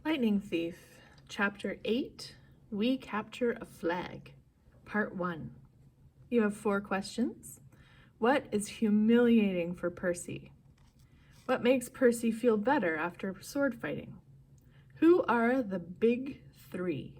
Lightning Thief, Chapter 8, We Capture a Flag, Part 1. You have 4 questions. What is humiliating for Percy? What makes Percy feel better after sword fighting? Who are the Big Three?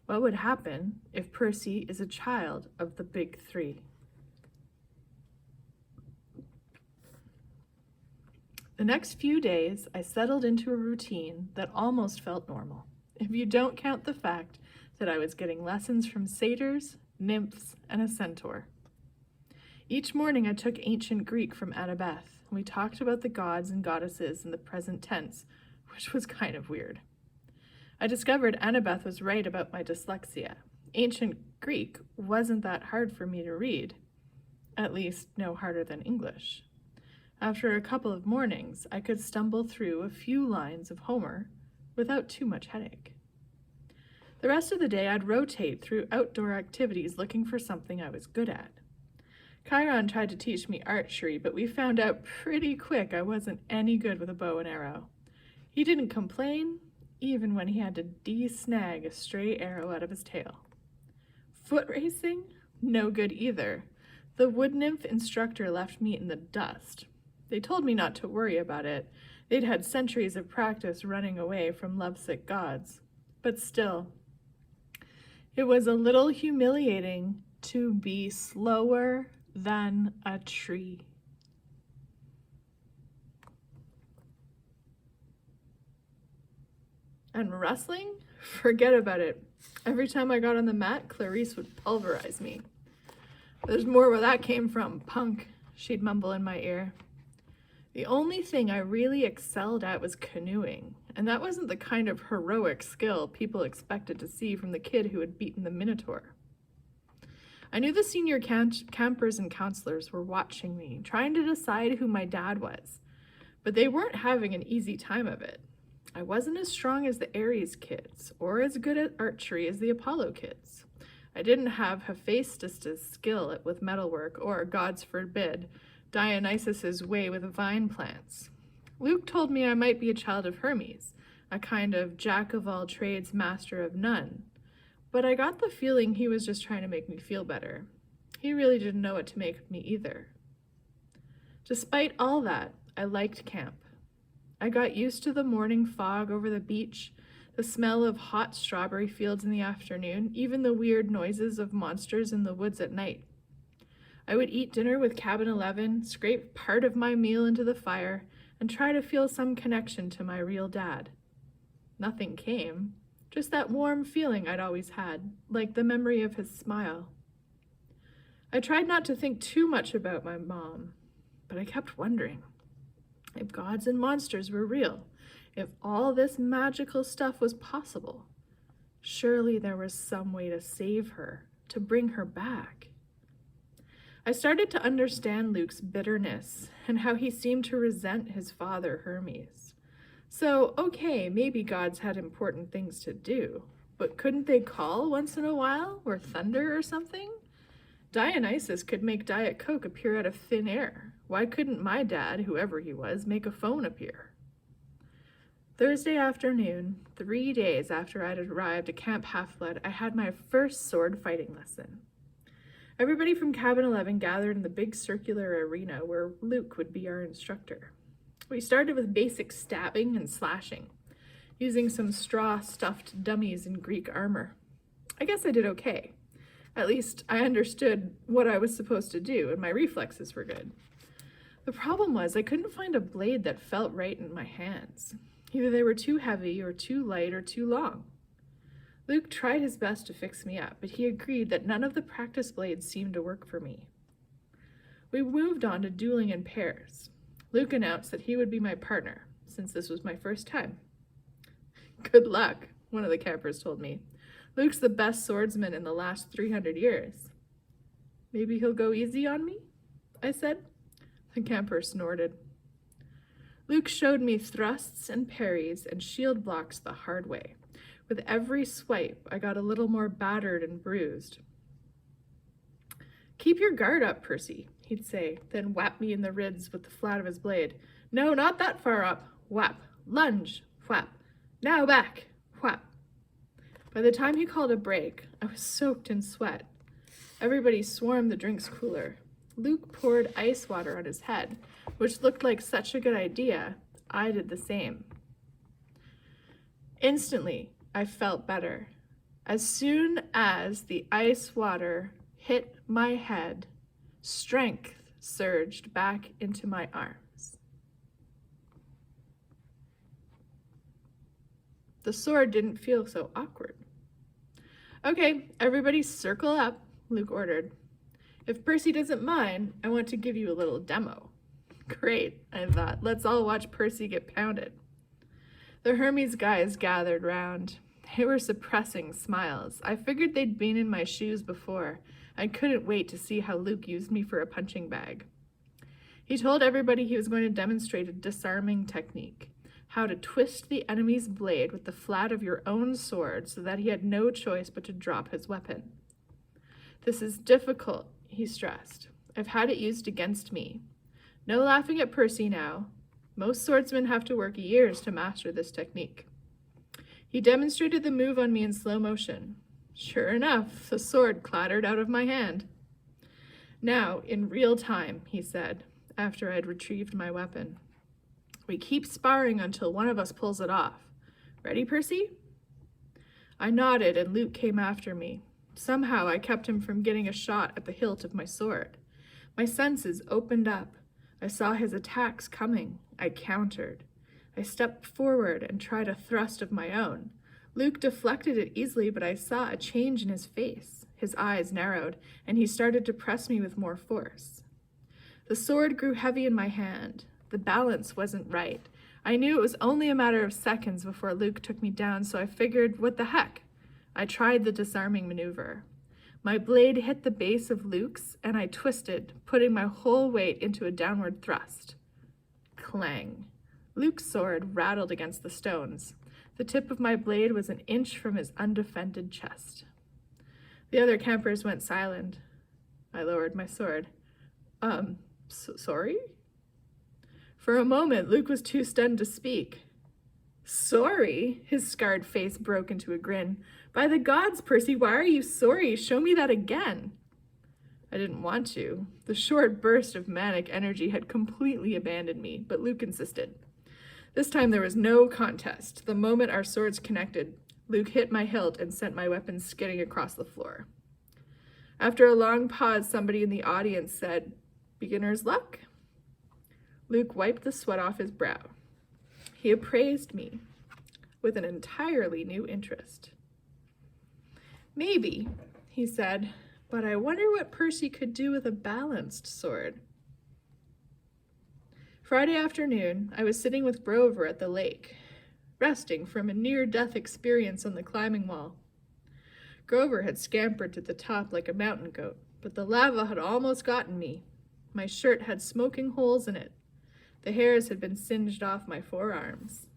What would happen if Percy is a child of the Big Three? The next few days, I settled into a routine that almost felt normal, if you don't count the fact that I was getting lessons from satyrs, nymphs, and a centaur. Each morning I took ancient Greek from Annabeth, and we talked about the gods and goddesses in the present tense, which was kind of weird. I discovered Annabeth was right about my dyslexia. Ancient Greek wasn't that hard for me to read, at least no harder than English. After a couple of mornings, I could stumble through a few lines of Homer without too much headache. The rest of the day, I'd rotate through outdoor activities looking for something I was good at. Chiron tried to teach me archery, but we found out pretty quick I wasn't any good with a bow and arrow. He didn't complain, even when he had to de-snag a stray arrow out of his tail. Foot racing? No good either. The wood nymph instructor left me in the dust. They told me not to worry about it. They'd had centuries of practice running away from lovesick gods. But still, it was a little humiliating to be slower than a tree. And wrestling? Forget about it. Every time I got on the mat, Clarice would pulverize me. There's more where that came from, punk, she'd mumble in my ear. The only thing I really excelled at was canoeing, and that wasn't the kind of heroic skill people expected to see from the kid who had beaten the Minotaur. I knew the senior campers and counselors were watching me, trying to decide who my dad was, but they weren't having an easy time of it. I wasn't as strong as the Ares kids, or as good at archery as the Apollo kids. I didn't have Hephaestus' skill with metalwork, or, gods forbid, Dionysus's way with vine plants. Luke told me I might be a child of Hermes, a kind of jack-of-all-trades, master of none. But I got the feeling he was just trying to make me feel better. He really didn't know what to make of me either. Despite all that, I liked camp. I got used to the morning fog over the beach, the smell of hot strawberry fields in the afternoon, even the weird noises of monsters in the woods at night. I would eat dinner with Cabin 11, scrape part of my meal into the fire, and try to feel some connection to my real dad. Nothing came, just that warm feeling I'd always had, like the memory of his smile. I tried not to think too much about my mom, but I kept wondering, if gods and monsters were real, if all this magical stuff was possible, surely there was some way to save her, to bring her back. I started to understand Luke's bitterness and how he seemed to resent his father, Hermes. So, okay, maybe gods had important things to do, but couldn't they call once in a while, or thunder or something? Dionysus could make Diet Coke appear out of thin air. Why couldn't my dad, whoever he was, make a phone appear? Thursday afternoon, 3 days after I'd arrived at Camp Half-Blood, I had my first sword fighting lesson. Everybody from Cabin 11 gathered in the big circular arena where Luke would be our instructor. We started with basic stabbing and slashing, using some straw-stuffed dummies in Greek armor. I guess I did okay. At least I understood what I was supposed to do, and my reflexes were good. The problem was I couldn't find a blade that felt right in my hands. Either they were too heavy, or too light, or too long. Luke tried his best to fix me up, but he agreed that none of the practice blades seemed to work for me. We moved on to dueling in pairs. Luke announced that he would be my partner, since this was my first time. Good luck, one of the campers told me. Luke's the best swordsman in the last 300 years. Maybe he'll go easy on me? I said. The camper snorted. Luke showed me thrusts and parries and shield blocks the hard way. With every swipe, I got a little more battered and bruised. Keep your guard up, Percy, he'd say, then whap me in the ribs with the flat of his blade. No, not that far up. Whap. Lunge. Whap. Now back! Whap! By the time he called a break, I was soaked in sweat. Everybody swarmed the drinks cooler. Luke poured ice water on his head, which looked like such a good idea. I did the same. Instantly, I felt better. As soon as the ice water hit my head, strength surged back into my arms. The sword didn't feel so awkward. Okay, everybody circle up, Luke ordered. If Percy doesn't mind, I want to give you a little demo. Great, I thought. Let's all watch Percy get pounded. The Hermes guys gathered round. They were suppressing smiles. I figured they'd been in my shoes before. I couldn't wait to see how Luke used me for a punching bag. He told everybody he was going to demonstrate a disarming technique, how to twist the enemy's blade with the flat of your own sword so that he had no choice but to drop his weapon. This is difficult, he stressed. I've had it used against me. No laughing at Percy now. Most swordsmen have to work years to master this technique. He demonstrated the move on me in slow motion. Sure enough, the sword clattered out of my hand. Now, in real time, he said, after I'd retrieved my weapon. We keep sparring until one of us pulls it off. Ready, Percy? I nodded and Luke came after me. Somehow I kept him from getting a shot at the hilt of my sword. My senses opened up. I saw his attacks coming. I countered. I stepped forward and tried a thrust of my own. Luke deflected it easily, but I saw a change in his face. His eyes narrowed, and he started to press me with more force. The sword grew heavy in my hand. The balance wasn't right. I knew it was only a matter of seconds before Luke took me down, so I figured, what the heck? I tried the disarming maneuver. My blade hit the base of Luke's, and I twisted, putting my whole weight into a downward thrust. Clang. Luke's sword rattled against the stones. The tip of my blade was an inch from his undefended chest. The other campers went silent. I lowered my sword. Sorry? For a moment, Luke was too stunned to speak. Sorry? His scarred face broke into a grin. By the gods, Percy, why are you sorry? Show me that again. I didn't want to. The short burst of manic energy had completely abandoned me, but Luke insisted. This time there was no contest. The moment our swords connected, Luke hit my hilt and sent my weapon skidding across the floor. After a long pause, somebody in the audience said, "Beginner's luck?" Luke wiped the sweat off his brow. He appraised me with an entirely new interest. "Maybe," he said, "but I wonder what Percy could do with a balanced sword." Friday afternoon, I was sitting with Grover at the lake, resting from a near-death experience on the climbing wall. Grover had scampered to the top like a mountain goat, but the lava had almost gotten me. My shirt had smoking holes in it. The hairs had been singed off my forearms.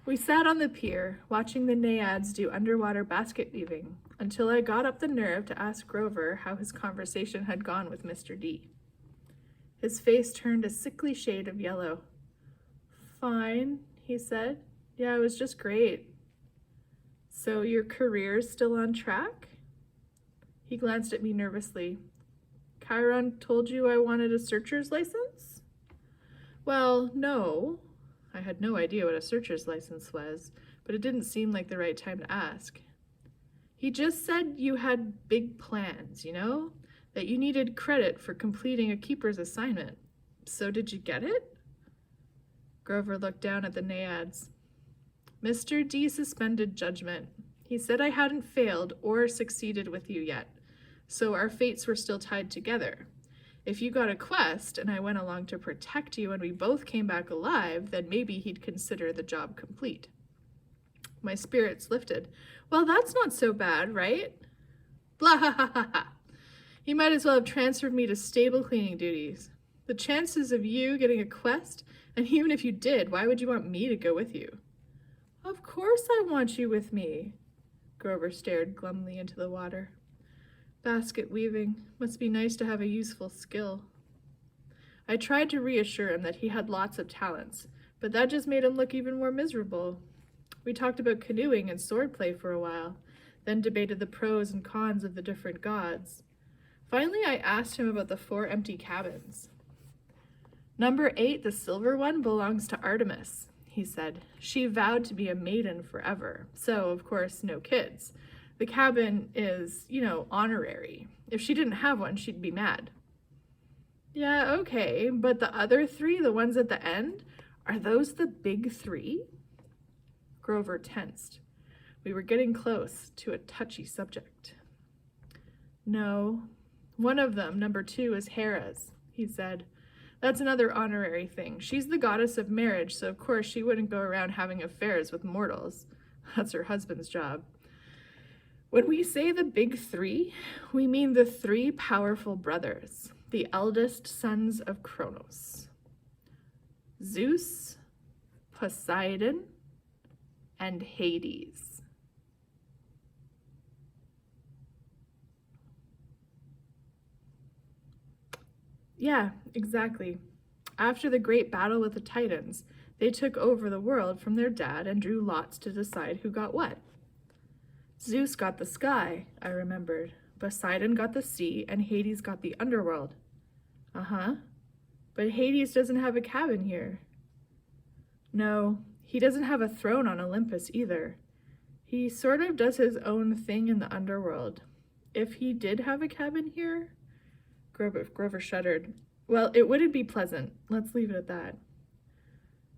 We sat on the pier, watching the naiads do underwater basket weaving, until I got up the nerve to ask Grover how his conversation had gone with Mr. D. His face turned a sickly shade of yellow. "Fine," he said. "Yeah, it was just great." "So your career's still on track?" He glanced at me nervously. "Chiron told you I wanted a searcher's license?" "Well, no." I had no idea what a searcher's license was, but it didn't seem like the right time to ask. "He just said you had big plans, you know? That you needed credit for completing a keeper's assignment. So did you get it?" Grover looked down at the naiads. "Mr. D suspended judgment. He said I hadn't failed or succeeded with you yet, so our fates were still tied together. If you got a quest and I went along to protect you and we both came back alive, then maybe he'd consider the job complete." My spirits lifted. "Well, that's not so bad, right?" "Blah ha ha ha ha. He might as well have transferred me to stable cleaning duties. The chances of you getting a quest, and even if you did, why would you want me to go with you?" "Of course I want you with me." Grover stared glumly into the water. "Basket weaving. Must be nice to have a useful skill." I tried to reassure him that he had lots of talents, but that just made him look even more miserable. We talked about canoeing and swordplay for a while, then debated the pros and cons of the different gods. Finally, I asked him about the 4 empty cabins. Number 8, the silver one, belongs to Artemis, he said. She vowed to be a maiden forever, so, of course, no kids. The cabin is, honorary. If she didn't have one, she'd be mad. Yeah, okay, but the other 3, the ones at the end, are those the big 3? Grover tensed. We were getting close to a touchy subject. No, one of them, number 2, is Hera's, he said. That's another honorary thing. She's the goddess of marriage, so of course she wouldn't go around having affairs with mortals. That's her husband's job. When we say the big 3, we mean the 3 powerful brothers, the eldest sons of Kronos. Zeus, Poseidon, and Hades. Yeah, exactly. After the great battle with the Titans, they took over the world from their dad and drew lots to decide who got what. Zeus got the sky, I remembered. Poseidon got the sea, and Hades got the underworld. Uh-huh. But Hades doesn't have a cabin here. No, he doesn't have a throne on Olympus either. He sort of does his own thing in the underworld. If he did have a cabin here... Grover shuddered. Well, it wouldn't be pleasant. Let's leave it at that.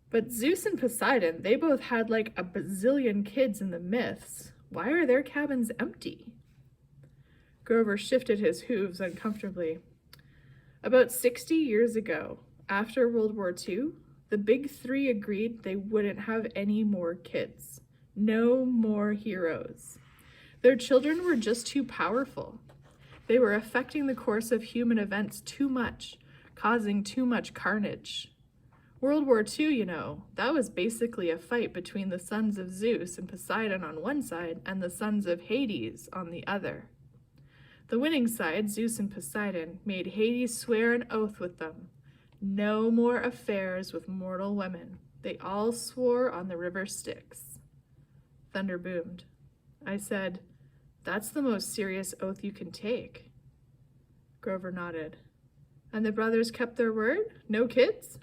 But Zeus and Poseidon, they both had like a bazillion kids in the myths. Why are their cabins empty? Grover shifted his hooves uncomfortably. About 60 years ago, after World War II, the big 3 agreed they wouldn't have any more kids. No more heroes. Their children were just too powerful. They were affecting the course of human events too much, causing too much carnage. World War II, that was basically a fight between the sons of Zeus and Poseidon on one side and the sons of Hades on the other. The winning side, Zeus and Poseidon, made Hades swear an oath with them. No more affairs with mortal women. They all swore on the river Styx. Thunder boomed. I said, "That's the most serious oath you can take." Grover nodded. And the brothers kept their word? No kids?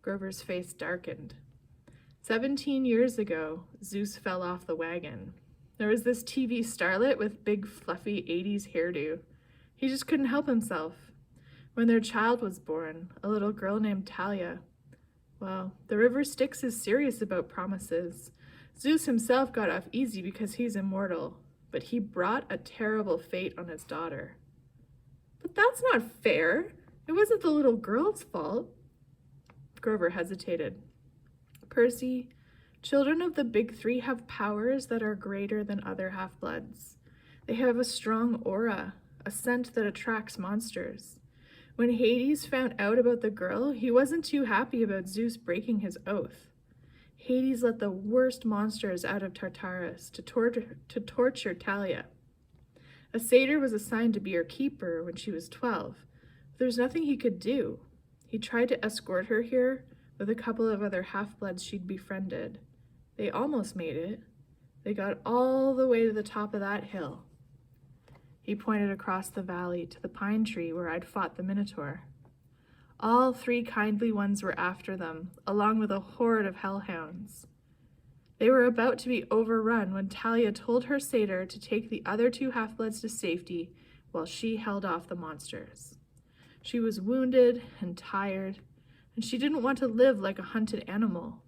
Grover's face darkened. 17 years ago, Zeus fell off the wagon. There was this TV starlet with big fluffy 80s hairdo. He just couldn't help himself. When their child was born, a little girl named Talia, well, the river Styx is serious about promises. Zeus himself got off easy because he's immortal, but he brought a terrible fate on his daughter. But that's not fair. It wasn't the little girl's fault. Grover hesitated. Percy, children of the big 3 have powers that are greater than other half-bloods. They have a strong aura, a scent that attracts monsters. When Hades found out about the girl, he wasn't too happy about Zeus breaking his oath. Hades let the worst monsters out of Tartarus to torture Talia. A satyr was assigned to be her keeper when she was 12. There was nothing he could do. He tried to escort her here with a couple of other half-bloods she'd befriended. They almost made it. They got all the way to the top of that hill. He pointed across the valley to the pine tree where I'd fought the Minotaur. All 3 kindly ones were after them, along with a horde of hellhounds. They were about to be overrun when Talia told her satyr to take the other 2 half-bloods to safety while she held off the monsters. She was wounded and tired, and she didn't want to live like a hunted animal.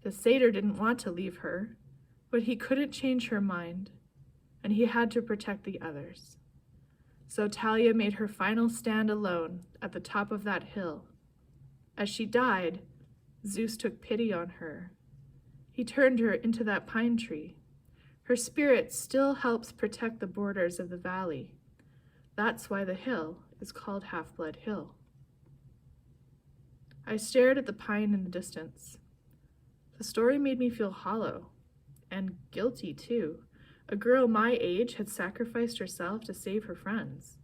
The satyr didn't want to leave her, but he couldn't change her mind, and he had to protect the others. So Talia made her final stand alone at the top of that hill. As she died, Zeus took pity on her. He turned her into that pine tree. Her spirit still helps protect the borders of the valley. That's why the hill is called Half-Blood Hill. I stared at the pine in the distance. The story made me feel hollow, and guilty too. A girl my age had sacrificed herself to save her friends.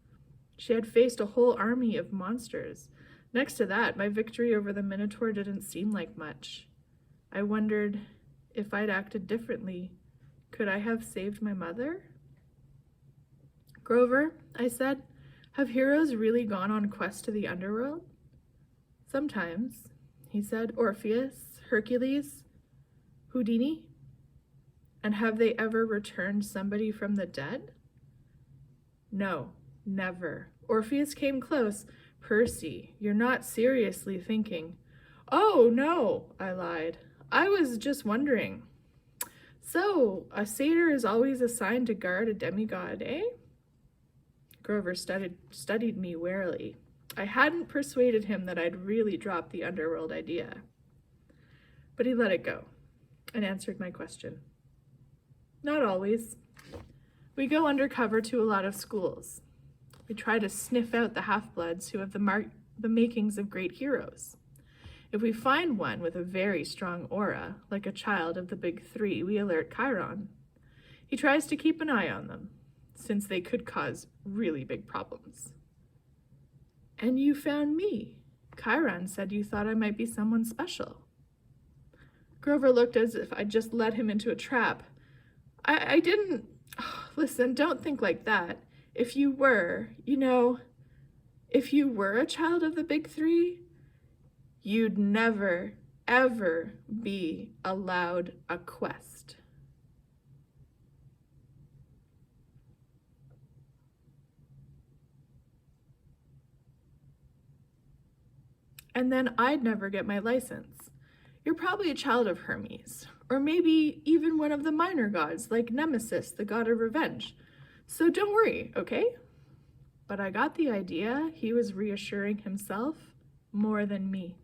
She had faced a whole army of monsters. Next to that, my victory over the Minotaur didn't seem like much. I wondered, If I'd acted differently, could I have saved my mother? Grover, I said, have heroes really gone on quests to the underworld? Sometimes, he said. Orpheus, Hercules, Houdini? And have they ever returned somebody from the dead? No, never. Orpheus came close. Percy, you're not seriously thinking. Oh, no, I lied. I was just wondering. So, a satyr is always assigned to guard a demigod, eh? Grover studied me warily. I hadn't persuaded him that I'd really dropped the underworld idea. But he let it go and answered my question. Not always. We go undercover to a lot of schools. We try to sniff out the half-bloods who have the makings of great heroes. If we find one with a very strong aura, like a child of the big three, we alert Chiron. He tries to keep an eye on them, since they could cause really big problems. And you found me. Chiron said you thought I might be someone special. Grover looked as if I'd just led him into a trap. I didn't... Oh, listen, don't think like that. If you were, if you were a child of the big three, you'd never, ever be allowed a quest. And then I'd never get my license. You're probably a child of Hermes, or maybe even one of the minor gods, like Nemesis, the god of revenge. So don't worry, okay? But I got the idea he was reassuring himself more than me.